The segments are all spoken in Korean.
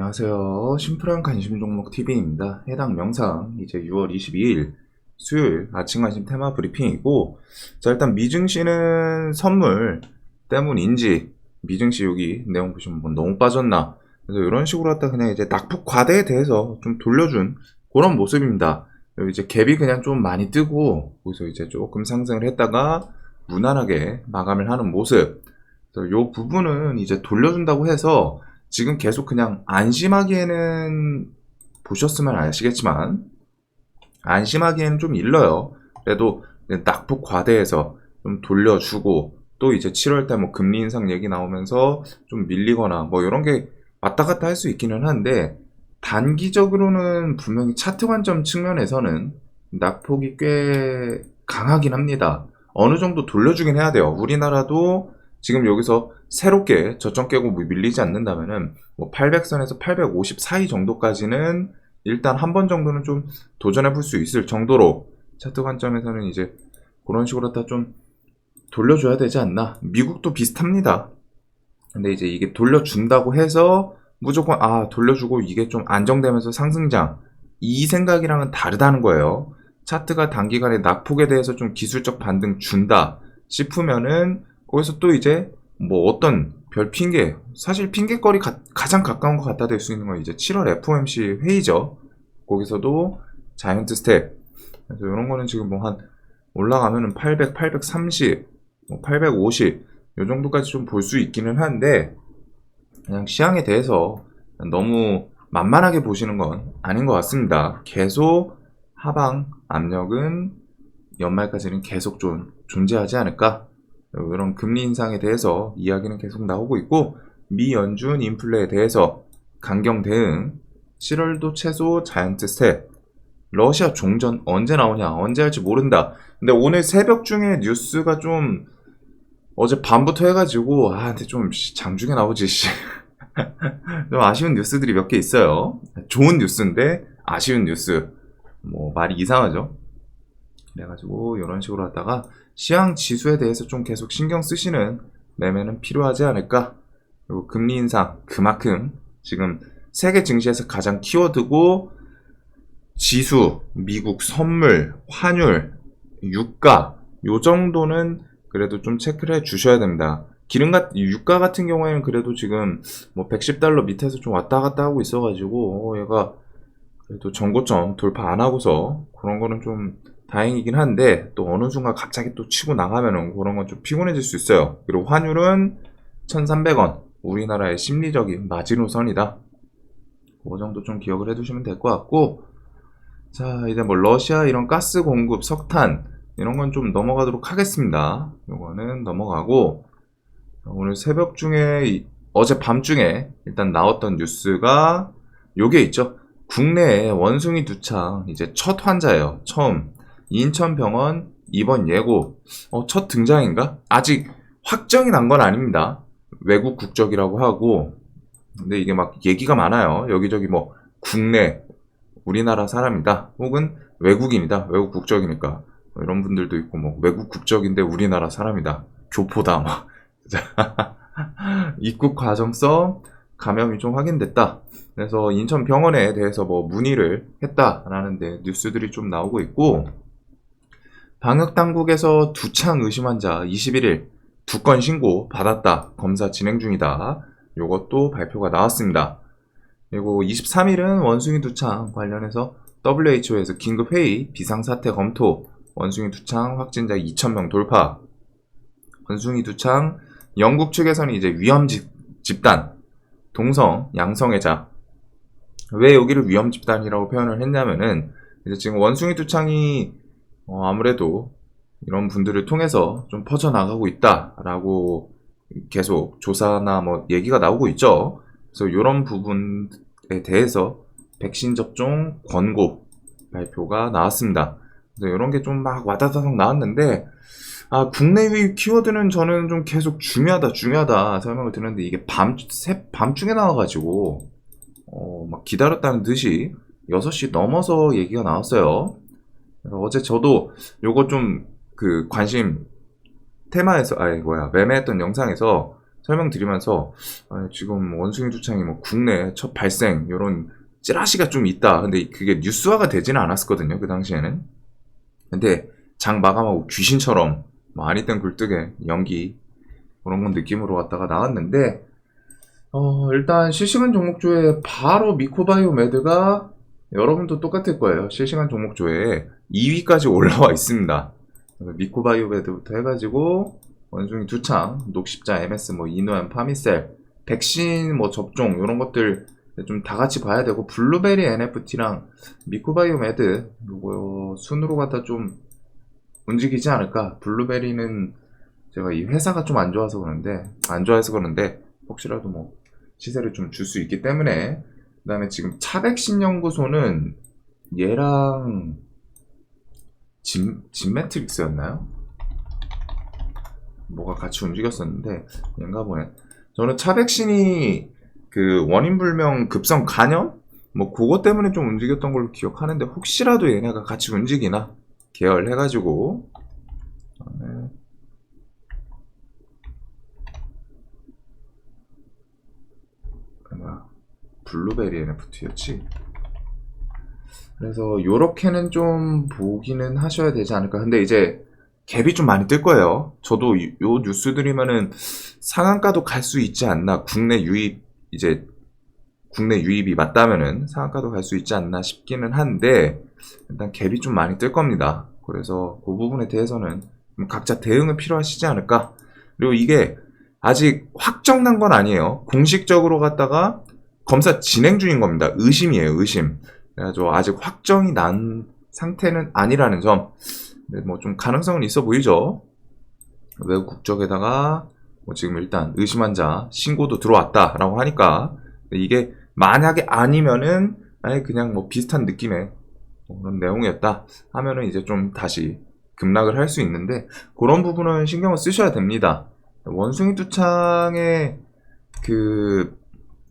안녕하세요. 심플한 관심 종목 TV입니다. 해당 영상 이제 6월 22일 수요일 아침 관심 테마 브리핑이고, 자, 일단 미증시는 선물 때문인지, 미증시 여기 내용 보시면 뭐 너무 빠졌나, 그래서 이런 식으로 갖다 그냥 이제 낙폭 과대에 대해서 좀 돌려준 그런 모습입니다. 여기 이제 갭이 그냥 좀 많이 뜨고, 거기서 이제 조금 상승을 했다가 무난하게 마감을 하는 모습. 그래서 이 부분은 이제 돌려준다고 해서 지금 계속 그냥 안심하기에는, 보셨으면 아시겠지만 안심하기에는 좀 일러요. 그래도 낙폭 과대해서 좀 돌려주고, 또 이제 7월달 뭐 금리 인상 얘기 나오면서 좀 밀리거나 뭐 이런 게 왔다 갔다 할 수 있기는 한데, 단기적으로는 분명히 차트 관점 측면에서는 낙폭이 꽤 강하긴 합니다. 어느 정도 돌려주긴 해야 돼요. 우리나라도 지금 여기서 새롭게 저점 깨고 뭐 밀리지 않는다면은 뭐 800선에서 850 사이 정도까지는 일단 한 번 정도는 좀 도전해 볼 수 있을 정도로, 차트 관점에서는 이제 그런 식으로 다 좀 돌려줘야 되지 않나. 미국도 비슷합니다. 근데 이제 이게 돌려준다고 해서 무조건 돌려주고 이게 좀 안정되면서 상승장, 이 생각이랑은 다르다는 거예요. 차트가 단기간에 낙폭에 대해서 좀 기술적 반등 준다 싶으면은 거기서 또 이제 뭐 어떤 별 핑계, 사실 핑계거리 가장 가까운 것 갖다 댈 수 있는 건 이제 7월 FOMC 회의죠. 거기서도 자이언트 스텝, 그래서 이런 거는 지금 뭐 한 올라가면은 800, 830, 뭐 850, 요 정도까지 좀 볼 수 있기는 한데, 그냥 시황에 대해서 너무 만만하게 보시는 건 아닌 것 같습니다. 계속 하방 압력은 연말까지는 계속 좀 존재하지 않을까, 이런 금리 인상에 대해서 이야기는 계속 나오고 있고, 미 연준 인플레에 대해서 강경 대응, 7월도 최소 자이언트 스텝, 러시아 종전 언제 나오냐, 언제 할지 모른다. 근데 오늘 새벽 중에 뉴스가 좀, 어제 밤부터 해가지고 근데 좀 장중에 나오지 좀 아쉬운 뉴스들이 몇 개 있어요. 좋은 뉴스인데 아쉬운 뉴스, 뭐 말이 이상하죠. 그래가지고 이런 식으로 하다가 시황 지수에 대해서 좀 계속 신경 쓰시는 매매는 필요하지 않을까. 그리고 금리 인상 그만큼 지금 세계 증시에서 가장 키워드고, 지수, 미국 선물, 환율, 유가, 요 정도는 그래도 좀 체크를 해 주셔야 됩니다. 유가 같은 경우에는 그래도 지금 뭐 110달러 밑에서 좀 왔다 갔다 하고 있어가지고, 얘가 그래도 전고점 돌파 안 하고서 그런 거는 좀 다행이긴 한데, 또 어느 순간 갑자기 또 치고 나가면은 그런 건 좀 피곤해질 수 있어요. 그리고 환율은 1,300원, 우리나라의 심리적인 마지노선이다. 그 정도 좀 기억을 해두시면 될 것 같고, 자, 이제 뭐 러시아 이런 가스 공급, 석탄 이런 건 좀 넘어가도록 하겠습니다. 요거는 넘어가고, 오늘 새벽 중에, 어제 밤중에 일단 나왔던 뉴스가 요게 있죠. 국내에 원숭이 두창 이제 첫 환자예요. 처음 인천병원 입원 예고, 첫 등장인가? 아직 확정이 난 건 아닙니다. 외국 국적이라고 하고, 근데 이게 막 얘기가 많아요. 여기저기 뭐 국내 우리나라 사람이다, 혹은 외국인이다, 외국 국적이니까 뭐 이런 분들도 있고, 뭐 외국 국적인데 우리나라 사람이다, 교포다 막 입국 과정성 감염이 좀 확인됐다. 그래서 인천병원에 대해서 뭐 문의를 했다라는 데 뉴스들이 좀 나오고 있고, 방역당국에서 두창 의심 환자 21일 2건 신고 받았다, 검사 진행 중이다, 요것도 발표가 나왔습니다. 그리고 23일은 원숭이 두창 관련해서 WHO에서 긴급회의 비상사태 검토, 원숭이 두창 확진자 2,000명 돌파. 원숭이 두창 영국 측에서는 이제 위험 집단, 동성 양성애자. 왜 여기를 위험 집단이라고 표현을 했냐면은, 이제 지금 원숭이 두창이 아무래도 이런 분들을 통해서 좀 퍼져나가고 있다라고 계속 조사나 뭐 얘기가 나오고 있죠. 그래서 이런 부분에 대해서 백신 접종 권고 발표가 나왔습니다. 그래서 이런 게 좀 막 와다다닥 나왔는데, 국내 키워드는 저는 좀 계속 중요하다 설명을 드렸는데, 이게 밤중에 나와가지고 막 기다렸다는 듯이 6시 넘어서 얘기가 나왔어요. 어제 저도 요거 좀 그 관심 테마에서 매매했던 영상에서 설명드리면서 지금 원숭이 두창이 뭐 국내 첫 발생 이런 찌라시가 좀 있다. 근데 그게 뉴스화가 되지는 않았었거든요. 그 당시에는. 근데 장 마감하고 귀신처럼 뭐 아니땐 굴뚝에 연기 그런 건 느낌으로 왔다가 나왔는데 일단 실시간 종목조에 바로 미코바이오메드가 여러분도 똑같을 거예요. 실시간 종목조에 2위까지 올라와 있습니다. 미코바이오메드부터 해가지고 원숭이 두창, 녹십자, MS, 뭐 이노엠, 파미셀, 백신 뭐 접종 이런 것들 좀 다 같이 봐야 되고 블루베리 NFT랑 미코바이오메드 요거 순으로 갖다 좀 움직이지 않을까. 블루베리는 제가 이 회사가 좀 안 좋아서 그런데 혹시라도 뭐 시세를 좀 줄 수 있기 때문에. 그 다음에 지금 차백신 연구소는 얘랑 진매트릭스였나요? 뭐가 같이 움직였었는데 얘인가 보네. 저는 차백신이 그 원인불명 급성 간염? 뭐 그거 때문에 좀 움직였던 걸로 기억하는데 혹시라도 얘네가 같이 움직이나 계열해가지고 블루베리 NFT였지. 그래서 요렇게는 좀 보기는 하셔야 되지 않을까. 근데 이제 갭이 좀 많이 뜰 거예요. 저도 요 뉴스들이면은 상한가도 갈 수 있지 않나. 국내 유입이 맞다면은 상한가도 갈 수 있지 않나 싶기는 한데 일단 갭이 좀 많이 뜰 겁니다. 그래서 그 부분에 대해서는 각자 대응은 필요하시지 않을까. 그리고 이게 아직 확정난 건 아니에요. 공식적으로 갖다가 검사 진행 중인 겁니다. 의심이에요, 의심. 그래가지고 아직 확정이 난 상태는 아니라는 점. 뭐 좀 가능성은 있어 보이죠. 외국 국적에다가 뭐 지금 일단 의심 환자 신고도 들어왔다라고 하니까 이게 만약에 아니면은 아예 그냥 뭐 비슷한 느낌의 그런 내용이었다 하면은 이제 좀 다시 급락을 할 수 있는데 그런 부분은 신경을 쓰셔야 됩니다. 원숭이 두창의 그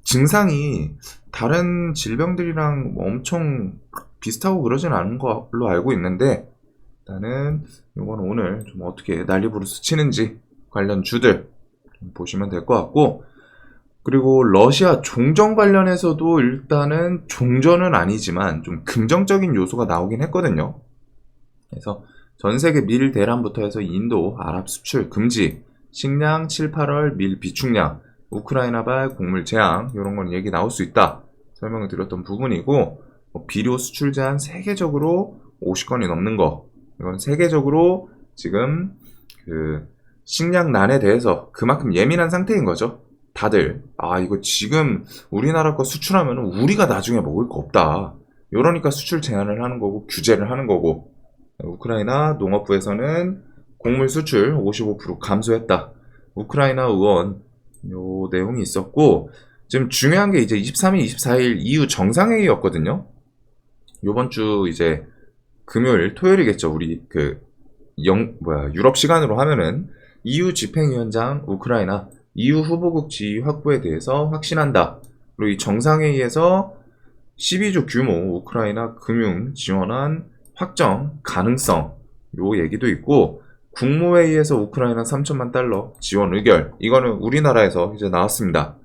증상이 다른 질병들이랑 엄청 비슷하고 그러진 않은 걸로 알고 있는데 일단은 이건 오늘 좀 어떻게 난리부르스 치는지 관련 주들 좀 보시면 될 것 같고, 그리고 러시아 종전 관련해서도 일단은 종전은 아니지만 좀 긍정적인 요소가 나오긴 했거든요. 그래서 전 세계 밀 대란부터 해서 인도, 아랍 수출 금지, 식량 7, 8월 밀 비축량, 우크라이나발 곡물 제한 이런 건 얘기 나올 수 있다 설명을 드렸던 부분이고, 비료 수출 제한 세계적으로 50건이 넘는 거, 이건 세계적으로 지금 그 식량난에 대해서 그만큼 예민한 상태인 거죠. 다들 이거 지금 우리나라 거 수출하면 우리가 나중에 먹을 거 없다, 이러니까 수출 제한을 하는 거고 규제를 하는 거고, 우크라이나 농업부에서는 곡물 수출 55% 감소했다. 우크라이나 의원 요 내용이 있었고, 지금 중요한 게 이제 23일, 24일 EU 정상회의였거든요. 요번 주 이제 금요일, 토요일이겠죠. 우리 유럽 시간으로 하면은 EU 집행위원장 우크라이나 EU 후보국 지위 확보에 대해서 확신한다. 그리고 이 정상회의에서 12조 규모 우크라이나 금융 지원안 확정 가능성 요 얘기도 있고, 국무회의에서 우크라이나 3천만 달러 지원 의결, 이거는 우리나라에서 이제 나왔습니다.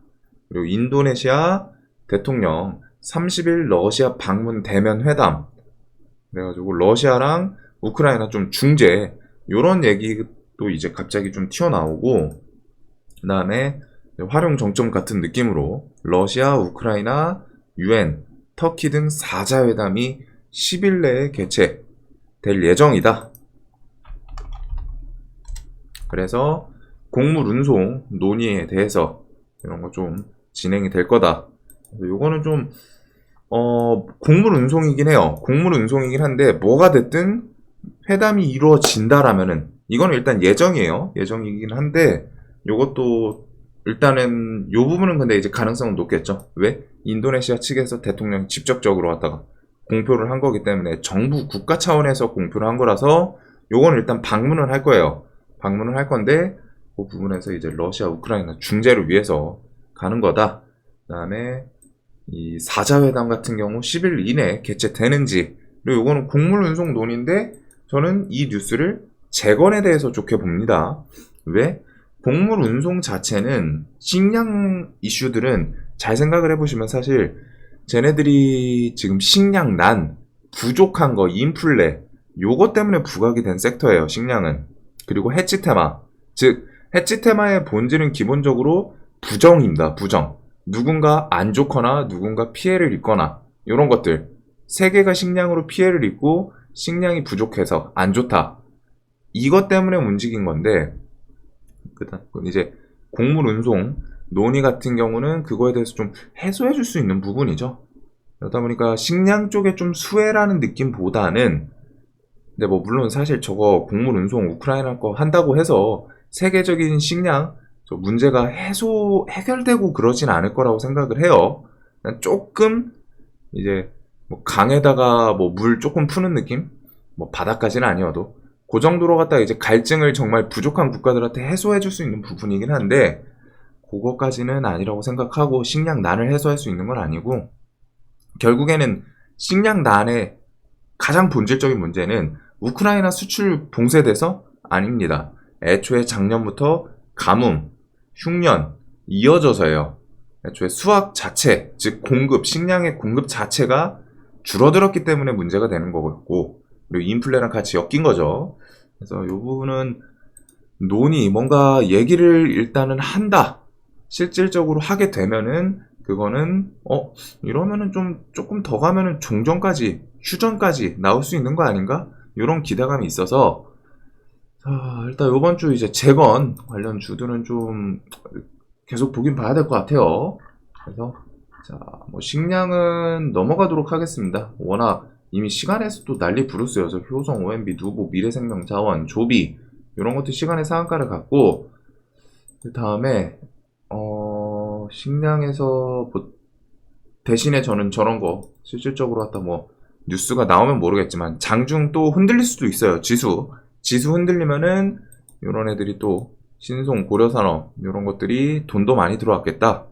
그리고 인도네시아 대통령 30일 러시아 방문 대면 회담, 그래가지고 러시아랑 우크라이나 좀 중재 요런 얘기도 이제 갑자기 좀 튀어나오고, 그 다음에 활용 정점 같은 느낌으로 러시아, 우크라이나, UN, 터키 등 4자 회담이 10일 내에 개최될 예정이다. 그래서 곡물 운송 논의에 대해서 이런 거 좀 진행이 될 거다. 요거는 좀 곡물 운송이긴 해요. 곡물 운송이긴 한데 뭐가 됐든 회담이 이루어진다라면은 이거는 일단 예정이에요. 예정이긴 한데 요것도 일단은 요 부분은 근데 이제 가능성은 높겠죠. 왜? 인도네시아 측에서 대통령이 직접적으로 왔다가 공표를 한 거기 때문에 정부 국가 차원에서 공표를 한 거라서 요거는 일단 방문을 할 거예요. 방문을 할 건데 그 부분에서 이제 러시아, 우크라이나 중재를 위해서 가는 거다. 그 다음에 이 4자 회담 같은 경우 10일 이내에 개최되는지, 그리고 이거는 곡물 운송 논의인데 저는 이 뉴스를 재건에 대해서 좋게 봅니다. 왜? 곡물 운송 자체는 식량 이슈들은 잘 생각을 해보시면 사실 쟤네들이 지금 식량난, 부족한 거, 인플레 요것 때문에 부각이 된 섹터예요. 식량은. 그리고 해치 테마, 즉 해치 테마의 본질은 기본적으로 부정입니다. 부정. 누군가 안 좋거나 누군가 피해를 입거나 이런 것들. 세계가 식량으로 피해를 입고 식량이 부족해서 안 좋다. 이것 때문에 움직인 건데 그다음 이제 곡물 운송 논의 같은 경우는 그거에 대해서 좀 해소해 줄 수 있는 부분이죠. 그러다 보니까 식량 쪽에 좀 수혜라는 느낌보다는 근데 뭐 물론 사실 저거 곡물 운송 우크라이나 거 한다고 해서 세계적인 식량 저 문제가 해결되고 그러진 않을 거라고 생각을 해요. 조금 이제 뭐 강에다가 뭐 물 조금 푸는 느낌? 뭐 바다까지는 아니어도 그 정도로 갖다 이제 갈증을 정말 부족한 국가들한테 해소해 줄 수 있는 부분이긴 한데 그거까지는 아니라고 생각하고 식량난을 해소할 수 있는 건 아니고 결국에는 식량난의 가장 본질적인 문제는 우크라이나 수출 봉쇄돼서 아닙니다. 애초에 작년부터 가뭄, 흉년 이어져서예요. 애초에 수확 자체, 즉 공급, 식량의 공급 자체가 줄어들었기 때문에 문제가 되는 거고 그리고 인플레랑 같이 엮인 거죠. 그래서 이 부분은 논의, 뭔가 얘기를 일단은 한다. 실질적으로 하게 되면은 그거는 이러면은 좀 조금 더 가면은 종전까지 휴전까지 나올 수 있는 거 아닌가? 이런 기대감이 있어서 일단 이번 주 이제 재건 관련 주들은 좀 계속 보긴 봐야 될 것 같아요. 그래서 자, 뭐 식량은 넘어가도록 하겠습니다. 워낙 이미 시간에서 또 난리 부르스요. 저 효성, OMB, 누보, 미래생명, 자원, 조비 이런 것들 시간의 상한가를 갖고 그 다음에 식량에서 대신에 저는 저런 거 실질적으로 갖다 뭐 뉴스가 나오면 모르겠지만 장중 또 흔들릴 수도 있어요. 지수 흔들리면은 이런 애들이 또 신송, 고려산업 이런 것들이 돈도 많이 들어왔겠다.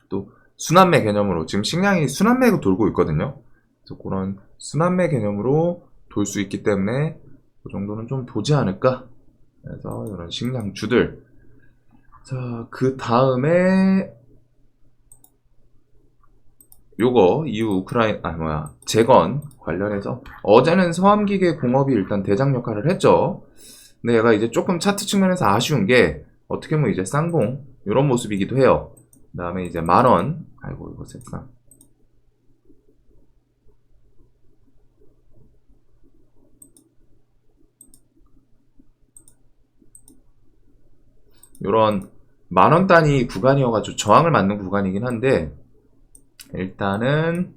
또 순환매 개념으로 지금 식량이 순환매가 돌고 있거든요. 그래서 그런 순환매 개념으로 돌 수 있기 때문에 그 정도는 좀 보지 않을까. 그래서 이런 식량주들. 자, 그 다음에 요거 이후 재건 관련해서 어제는 서암기계 공업이 일단 대장 역할을 했죠. 근데 얘가 이제 조금 차트 측면에서 아쉬운 게 어떻게 보면 이제 쌍봉 이런 모습이기도 해요. 그 다음에 이제 만원 아이고 이거 색상 요런 만원 단위 구간이어가지고 저항을 맞는 구간이긴 한데 일단은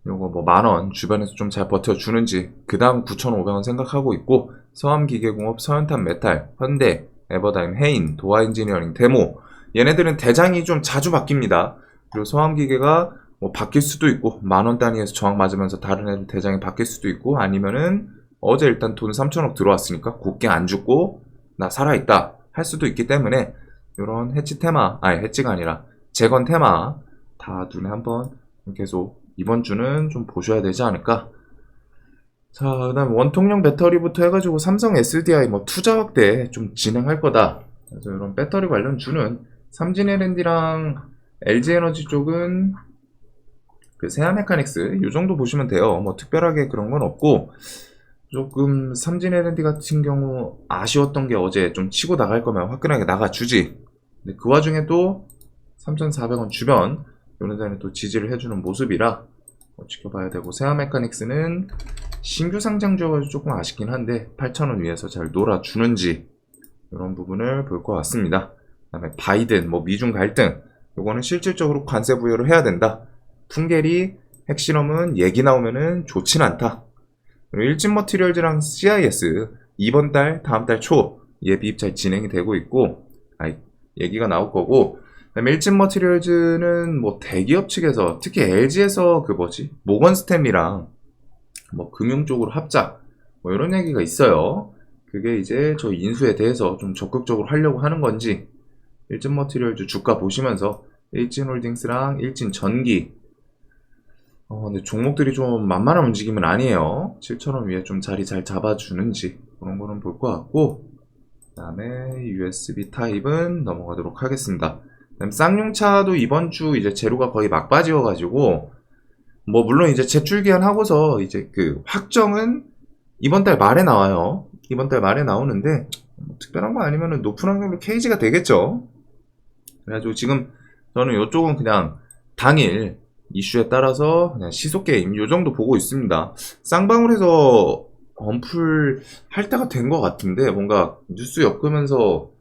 요거 뭐 만원 주변에서 좀 잘 버텨주는지 그 다음 9,500원 생각하고 있고 서암기계공업, 서현탄 메탈, 현대, 에버다임, 해인, 도화엔지니어링, 데모 얘네들은 대장이 좀 자주 바뀝니다. 그리고 서암기계가 뭐 바뀔 수도 있고 만원 단위에서 저항 맞으면서 다른 애들 대장이 바뀔 수도 있고 아니면은 어제 일단 돈 3천억 들어왔으니까 곱게 안 죽고 나 살아있다 할 수도 있기 때문에 요런 해치 테마 해치가 아니라 재건 테마 다 눈에 한번 계속 이번 주는 좀 보셔야 되지 않을까. 자, 그 다음 원통형 배터리부터 해가지고 삼성 SDI 뭐 투자 확대 좀 진행할 거다. 그래서 이런 배터리 관련 주는 삼진 L&D랑 LG에너지 쪽은 그 세아메카닉스 이 정도 보시면 돼요. 뭐 특별하게 그런 건 없고 조금 삼진 L&D 같은 경우 아쉬웠던 게 어제 좀 치고 나갈 거면 화끈하게 나가주지. 근데 그 와중에 또 3,400원 주변 이런 데는 또 지지를 해주는 모습이라 지켜봐야 되고 세아메카닉스는 신규 상장주여가지고 조금 아쉽긴 한데 8,000원 위에서 잘 놀아주는지 이런 부분을 볼 것 같습니다. 그 다음에 바이든 뭐 미중 갈등 요거는 실질적으로 관세 부여를 해야 된다. 풍계리 핵실험은 얘기 나오면은 좋진 않다. 그리고 일진머티리얼즈랑 CIS 이번 달 다음 달 초 예비 입찰 진행이 되고 있고 얘기가 나올 거고 그다음에 일진머티리얼즈는 뭐 대기업 측에서 특히 LG에서 모건 스탠리랑 뭐 금융 쪽으로 합작 뭐 이런 얘기가 있어요. 그게 이제 저 인수에 대해서 좀 적극적으로 하려고 하는 건지 일진머티리얼즈 주가 보시면서 일진홀딩스랑 일진전기 근데 종목들이 좀 만만한 움직임은 아니에요. 7,000원 위에 좀 자리 잘 잡아주는지 그런 거는 볼 것 같고 그다음에 USB 타입은 넘어가도록 하겠습니다. 그다음 쌍용차도 이번 주 이제 재료가 거의 막바지여가지고 뭐 물론 이제 제출 기한 하고서 이제 그 확정은 이번 달 말에 나와요. 이번 달 말에 나오는데 뭐 특별한 거 아니면은 높은 확률로 KG가 되겠죠. 그래가지고 지금 저는 이쪽은 그냥 당일 이슈에 따라서 그냥 시속 게임 요 정도 보고 있습니다. 쌍방울에서 언풀 할 때가 된 것 같은데 뭔가 뉴스 엮으면서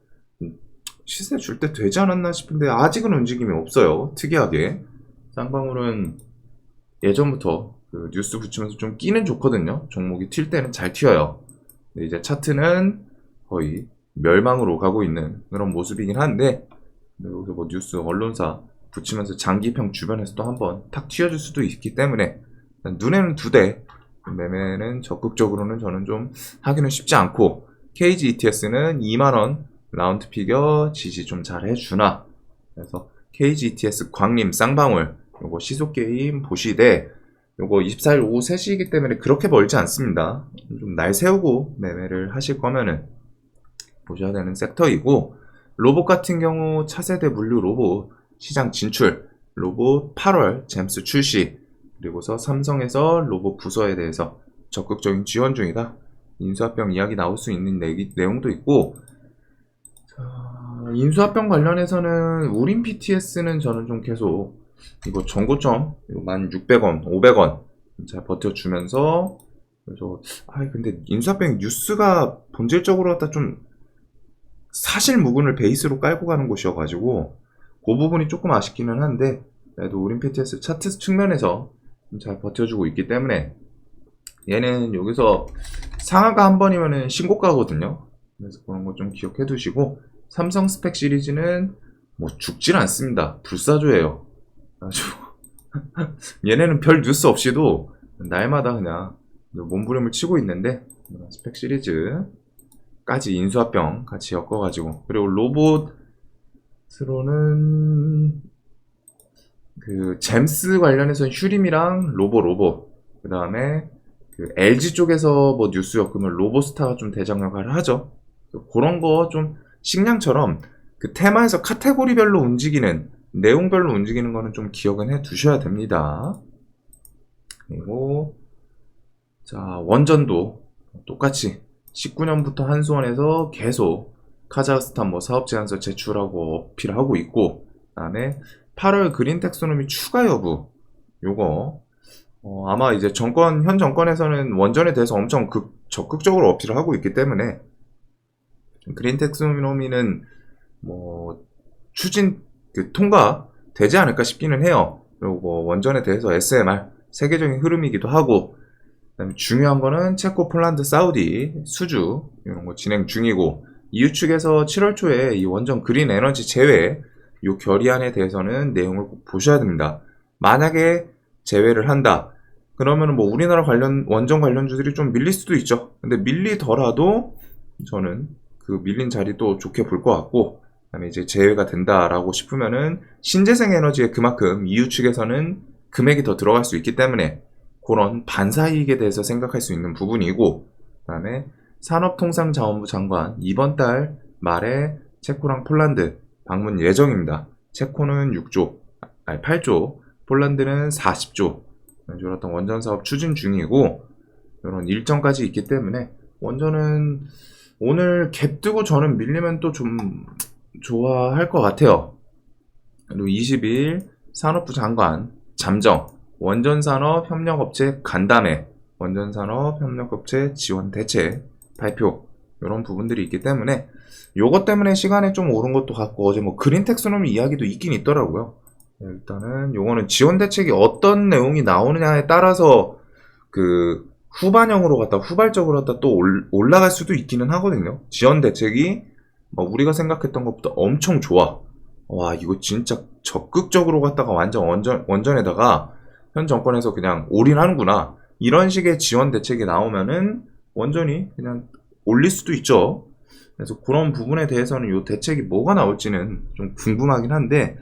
시세 줄 때 되지 않았나 싶은데 아직은 움직임이 없어요. 특이하게 쌍방울은 예전부터 그 뉴스 붙이면서 좀 끼는 좋거든요. 종목이 튈 때는 잘 튀어요. 근데 이제 차트는 거의 멸망으로 가고 있는 그런 모습이긴 한데 여기서 뭐 뉴스 언론사 붙이면서 장기평 주변에서도 한번 탁 튀어줄 수도 있기 때문에 눈에는 2대 매매는 적극적으로는 저는 좀 하기는 쉽지 않고 KG ETS는 2만원 라운드 피겨 지지 좀 잘 해주나. 그래서 KG ETS 광림 쌍방울 요거 시속 게임 보시되 요거 24일 오후 3시이기 때문에 그렇게 멀지 않습니다. 좀 날 세우고 매매를 하실 거면은 보셔야 되는 섹터이고, 로봇 같은 경우 차세대 물류 로봇 시장 진출, 로봇 8월 잼스 출시, 그리고서 삼성에서 로봇 부서에 대해서 적극적인 지원 중이다. 인수합병 이야기 나올 수 있는 내용도 있고, 인수합병 관련해서는 우린 PTS는 저는 좀 계속 이거 전고점 1,600원, 500원 잘 버텨주면서, 그래서 근데 인수합병 뉴스가 본질적으로 갖다 좀 사실 무근을 베이스로 깔고 가는 곳이어가지고 그 부분이 조금 아쉽기는 한데, 그래도 우린 PTS 차트 측면에서 잘 버텨주고 있기 때문에 얘는 여기서 상하가 한 번이면은 신고가거든요. 그래서 그런 거 좀 기억해 두시고, 삼성 스펙 시리즈는 뭐 죽질 않습니다. 불사조예요. 아주 얘네는 별 뉴스 없이도 날마다 그냥 몸부림을 치고 있는데, 스펙 시리즈까지 인수합병 같이 엮어가지고, 그리고 로봇으로는 그 잼스 관련해서 휴림이랑 로보 그 다음에 그 LG 쪽에서 뭐 뉴스 엮으면 로보스타가 좀 대장 역할을 하죠. 그런 거 좀 식량처럼 그 테마에서 카테고리별로 움직이는, 내용별로 움직이는 거는 좀 기억은 해 두셔야 됩니다. 그리고 자, 원전도 똑같이 19년부터 한수원에서 계속 카자흐스탄 뭐 사업 제안서 제출하고 어필하고 있고, 그 다음에 8월 그린 텍소노미 추가 여부, 요거 아마 이제 현 정권에서는 원전에 대해서 엄청 적극적으로 어필을 하고 있기 때문에 그린 텍소노미는 뭐 추진 통과 되지 않을까 싶기는 해요. 그리고 뭐 원전에 대해서 SMR 세계적인 흐름이기도 하고, 그다음에 중요한 거는 체코, 폴란드, 사우디, 수주 이런 거 진행 중이고, EU 측에서 7월 초에 이 원전 그린 에너지 제외 요 결의안에 대해서는 내용을 꼭 보셔야 됩니다. 만약에 제외를 한다 그러면은 뭐 우리나라 원전 관련주들이 좀 밀릴 수도 있죠. 근데 밀리더라도 저는 그 밀린 자리도 좋게 볼 것 같고, 그다음에 이제 제외가 된다라고 싶으면은 신재생 에너지에 그만큼 EU 측에서는 금액이 더 들어갈 수 있기 때문에 그런 반사이익에 대해서 생각할 수 있는 부분이고, 그다음에 산업통상자원부 장관 이번 달 말에 체코랑 폴란드 방문 예정입니다. 체코는 8조, 폴란드는 40조 이런 어떤 원전 사업 추진 중이고, 이런 일정까지 있기 때문에 원전은 오늘 갭 뜨고 저는 밀리면 또 좀 좋아할 것 같아요. 그리고 22일 산업부 장관 잠정 원전산업협력업체 간담회, 원전산업협력업체 지원 대책 발표, 이런 부분들이 있기 때문에 요것 때문에 시간이 좀 오른 것도 같고, 어제 뭐 그린 텍소노미 이야기도 있긴 있더라고요. 일단은 요거는 지원 대책이 어떤 내용이 나오느냐에 따라서 그 후발적으로 갖다 또 올라갈 수도 있기는 하거든요. 지원 대책이 뭐 우리가 생각했던 것보다 엄청 좋아. 와, 이거 진짜 적극적으로 갖다가 완전 원전에다가 현 정권에서 그냥 올인하는구나. 이런 식의 지원 대책이 나오면은 원전이 그냥 올릴 수도 있죠. 그래서 그런 부분에 대해서는 요 대책이 뭐가 나올지는 좀 궁금하긴 한데,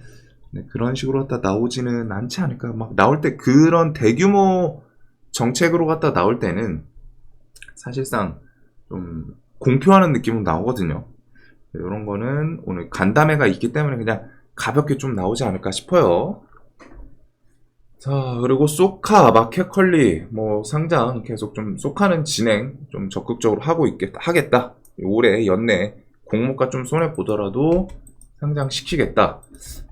그런 식으로 갖다 나오지는 않지 않을까. 막 나올 때 그런 대규모 정책으로 갖다 나올 때는 사실상 좀 공표하는 느낌은 나오거든요. 이런 거는 오늘 간담회가 있기 때문에 그냥 가볍게 좀 나오지 않을까 싶어요. 자, 그리고 소카, 마켓컬리, 뭐, 상장 계속 좀, 소카는 진행 좀 적극적으로 하겠다. 올해 연내 공모가 좀 손해보더라도 상장시키겠다.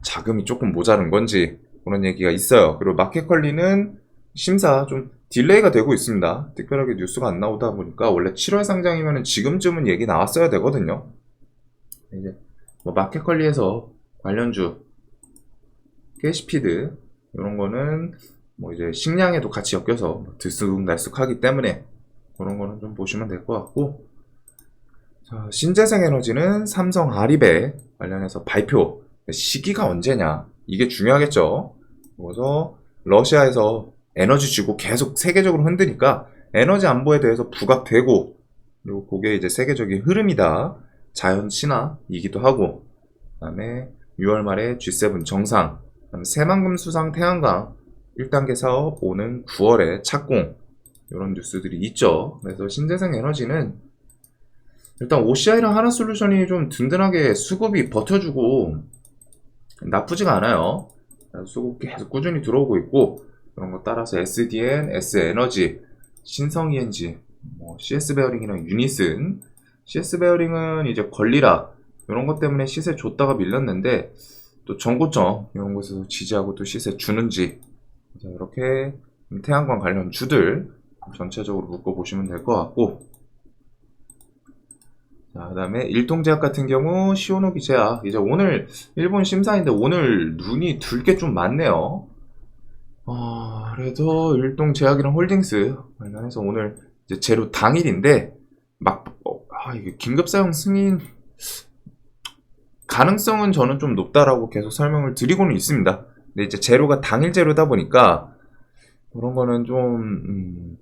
자금이 조금 모자른 건지, 그런 얘기가 있어요. 그리고 마켓컬리는 심사 좀 딜레이가 되고 있습니다. 특별하게 뉴스가 안 나오다 보니까 원래 7월 상장이면 지금쯤은 얘기 나왔어야 되거든요. 이제, 뭐, 마켓컬리에서 관련주, 캐시피드, 이런 거는 뭐 이제 식량에도 같이 엮여서 들쑥날쑥하기 때문에 그런 거는 좀 보시면 될 것 같고, 자, 신재생에너지는 삼성 아리배 관련해서 발표 시기가 언제냐 이게 중요하겠죠. 그래서 러시아에서 에너지 쥐고 계속 세계적으로 흔드니까 에너지 안보에 대해서 부각되고, 그리고 그게 이제 세계적인 흐름이다, 자연 신화이기도 하고, 그다음에 6월 말에 G7 정상, 새만금 수상 태양광 1단계 사업 오는 9월에 착공, 이런 뉴스들이 있죠. 그래서 신재생 에너지는 일단 OCI랑 하나솔루션이 좀 든든하게 수급이 버텨주고 나쁘지가 않아요. 수급 계속 꾸준히 들어오고 있고, 그런 거 따라서 SDN, S에너지, 신성ENG, 뭐 CS베어링이랑 유니슨, CS베어링은 이제 걸리라 이런 것 때문에 시세 줬다가 밀렸는데 또 정고점 이런 곳에서 지지하고 또 시세 주는지, 이렇게 태양광 관련 주들 전체적으로 묶어보시면 될 것 같고, 자, 그 다음에 일동제약 같은 경우 시오노기 제약, 이제 오늘 일본 심사인데 오늘 눈이 둘 게 좀 많네요. 그래도 일동제약이랑 홀딩스 관련해서 오늘 이제 제로 당일인데 이게 긴급사용 승인 가능성은 저는 좀 높다라고 계속 설명을 드리고는 있습니다. 근데 이제 제로가 당일 제로다 보니까 그런 거는 좀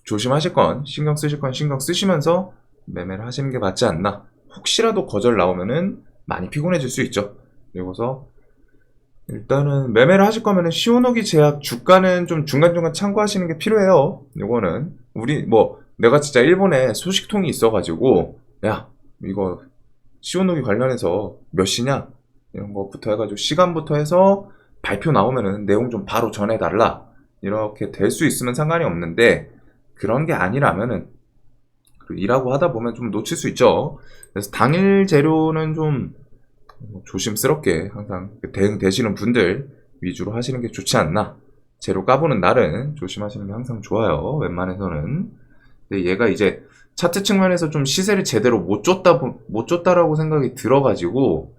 조심하실 건, 신경 쓰실 건 신경 쓰시면서 매매를 하시는 게 맞지 않나. 혹시라도 거절 나오면은 많이 피곤해질 수 있죠. 그리고서 일단은 매매를 하실 거면은 시오노기 제약 주가는 좀 중간중간 참고하시는 게 필요해요. 이거는 내가 진짜 일본에 소식통이 있어가지고, 야 이거 시오노기 관련해서 몇 시냐 이런 것부터 해가지고 시간부터 해서 발표 나오면은 내용 좀 바로 전해달라 이렇게 될 수 있으면 상관이 없는데, 그런 게 아니라면은 일하고 하다 보면 좀 놓칠 수 있죠. 그래서 당일 재료는 좀 조심스럽게 항상 대응되시는 분들 위주로 하시는 게 좋지 않나. 재료 까보는 날은 조심하시는 게 항상 좋아요, 웬만해서는. 근데 얘가 이제 차트 측면에서 좀 시세를 제대로 못 줬다라고 생각이 들어가지고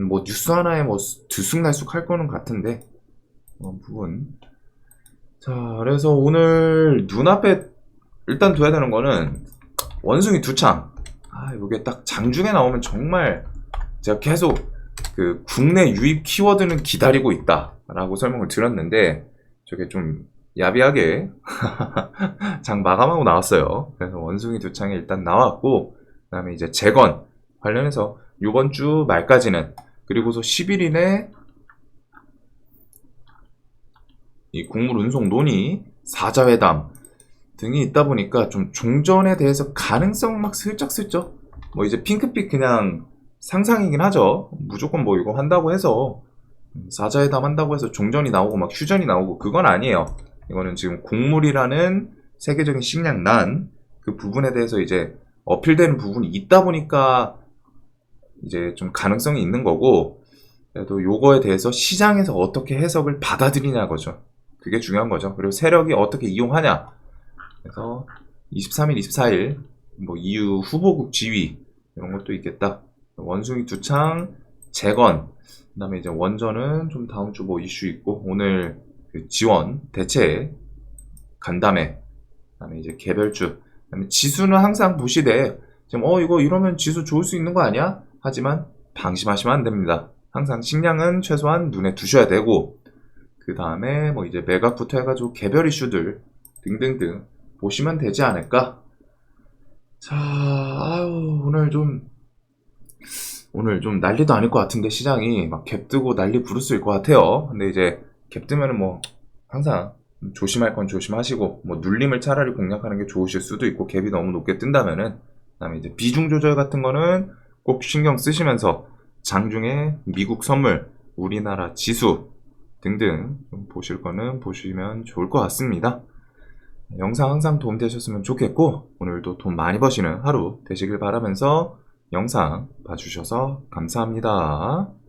뭐 뉴스 하나에 뭐 들쑥날쑥 할 거는 같은데, 그런 부분. 자, 그래서 오늘 눈앞에 일단 둬야 되는 거는 원숭이 두창. 이게 딱 장중에 나오면 정말 제가 계속 그 국내 유입 키워드는 기다리고 있다 라고 설명을 드렸는데, 저게 좀 야비하게 장 마감하고 나왔어요. 그래서 원숭이 두창이 일단 나왔고, 그 다음에 이제 재건 관련해서 이번 주 말까지는, 그리고서 10일 이내 이 국물 운송 논의, 사자회담 등이 있다 보니까 좀 종전에 대해서 가능성 막 슬쩍슬쩍, 뭐 이제 핑크빛 그냥 상상이긴 하죠. 무조건 뭐 이거 한다고 해서 사자회담 한다고 해서 종전이 나오고 막 휴전이 나오고 그건 아니에요. 이거는 지금 곡물이라는 세계적인 식량난 그 부분에 대해서 이제 어필되는 부분이 있다 보니까 이제 좀 가능성이 있는 거고, 그래도 요거에 대해서 시장에서 어떻게 해석을 받아들이냐 거죠. 그게 중요한 거죠. 그리고 세력이 어떻게 이용하냐. 그래서 23일, 24일 뭐 EU 후보국 지위 이런 것도 있겠다. 원숭이 두창, 재건, 그 다음에 이제 원전은 좀 다음 주 뭐 이슈 있고, 오늘 그 지원, 대체, 간담회, 그 다음에 이제 개별주, 그 다음에 지수는 항상 보시되, 지금 이거 이러면 지수 좋을 수 있는 거 아니야? 하지만 방심하시면 안 됩니다. 항상 식량은 최소한 눈에 두셔야 되고, 그 다음에 뭐 이제 매각부터 해가지고 개별 이슈들 등등등 보시면 되지 않을까? 자, 오늘 좀 난리도 아닐 것 같은데, 시장이 막 갭 뜨고 난리 부르스일 것 같아요. 근데 이제 갭 뜨면은 뭐 항상 조심할 건 조심하시고, 뭐 눌림을 차라리 공략하는 게 좋으실 수도 있고, 갭이 너무 높게 뜬다면은. 그다음에 이제 비중 조절 같은 거는 꼭 신경 쓰시면서 장중에 미국 선물, 우리나라 지수 등등 좀 보실 거는 보시면 좋을 것 같습니다. 영상 항상 도움되셨으면 좋겠고 오늘도 돈 많이 버시는 하루 되시길 바라면서 영상 봐주셔서 감사합니다.